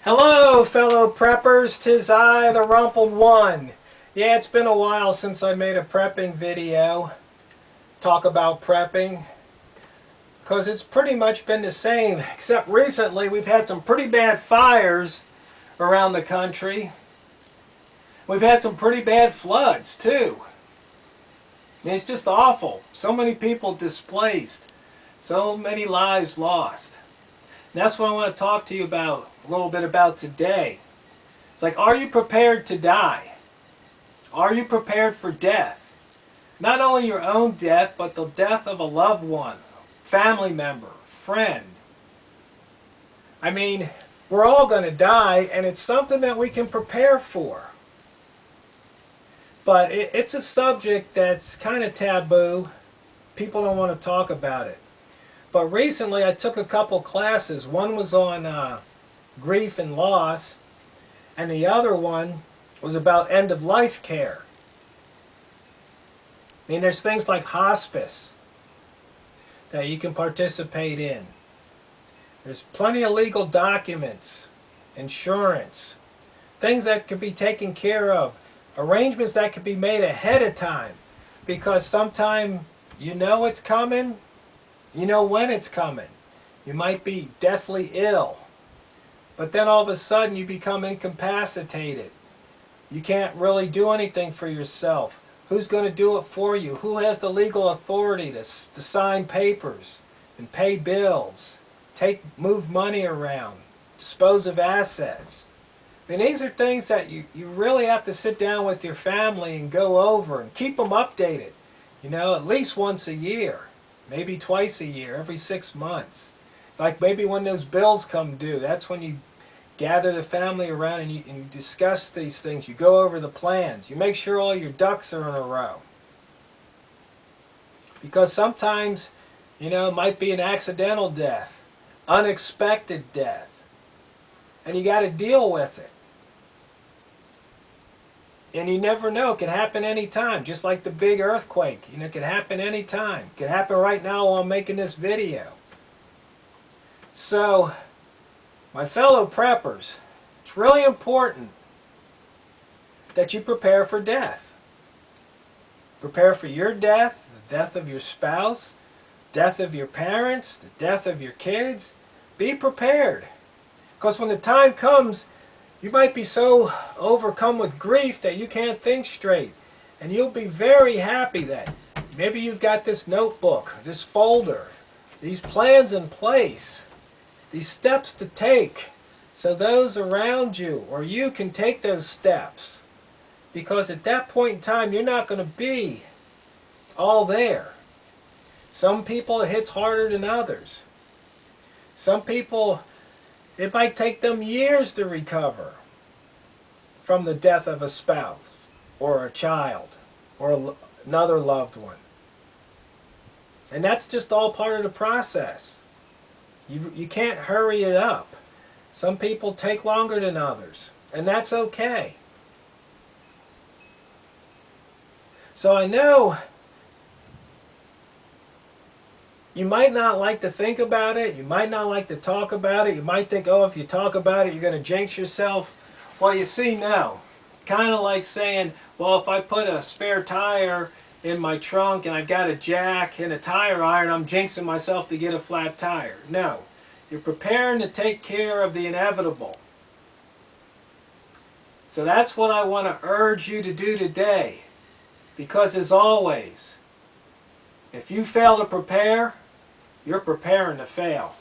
Hello, fellow preppers. 'Tis I, the Rumpled One. Yeah, it's been a while since I made a prepping video. Talk about prepping. Because it's pretty much been the same, except recently we've had some pretty bad fires around the country. We've had some pretty bad floods, too. I mean, it's just awful. So many people displaced. So many lives lost. And that's what I want to talk to you about, a little bit about today. It's like, are you prepared to die? Are you prepared for death? Not only your own death, but the death of a loved one, family member, friend. I mean, we're all going to die, and it's something that we can prepare for. But it's a subject that's kind of taboo. People don't want to talk about it. But recently I took a couple classes. One was on grief and loss, and the other one was about end-of-life care. I mean, there's things like hospice that you can participate in. There's plenty of legal documents, insurance, things that could be taken care of, arrangements that could be made ahead of time, because sometime you know it's coming. You know when it's coming. You might be deathly ill, but then all of a sudden you become incapacitated. You can't really do anything for yourself. Who's going to do it for you? Who has the legal authority to sign papers and pay bills, move money around, dispose of assets? I mean, these are things that you really have to sit down with your family and go over and keep them updated, you know, at least once a year. Maybe twice a year, every 6 months. Like maybe when those bills come due, that's when you gather the family around and you discuss these things. You go over the plans. You make sure all your ducks are in a row. Because sometimes, you know, it might be an accidental death, unexpected death. And you got to deal with it. And you never know. It can happen anytime, just like the big earthquake. You know, it can happen anytime. It can happen right now while I'm making this video. So, my fellow preppers, it's really important that you prepare for death. Prepare for your death, the death of your spouse, death of your parents, the death of your kids. Be prepared. Because when the time comes, you might be so overcome with grief that you can't think straight. And you'll be very happy that maybe you've got this notebook, this folder, these plans in place, these steps to take, so those around you or you can take those steps. Because at that point in time, you're not going to be all there. Some people it hits harder than others. Some people, it might take them years to recover from the death of a spouse or a child or another loved one. And that's just all part of the process. You can't hurry it up. Some people take longer than others, and that's okay. So I know you might not like to think about it. You might not like to talk about it. You might think, oh, if you talk about it, you're going to jinx yourself. Well, you see, no. Kind of like saying, well, if I put a spare tire in my trunk and I've got a jack and a tire iron, I'm jinxing myself to get a flat tire. No. You're preparing to take care of the inevitable. So that's what I want to urge you to do today. Because as always, if you fail to prepare, you're preparing to fail.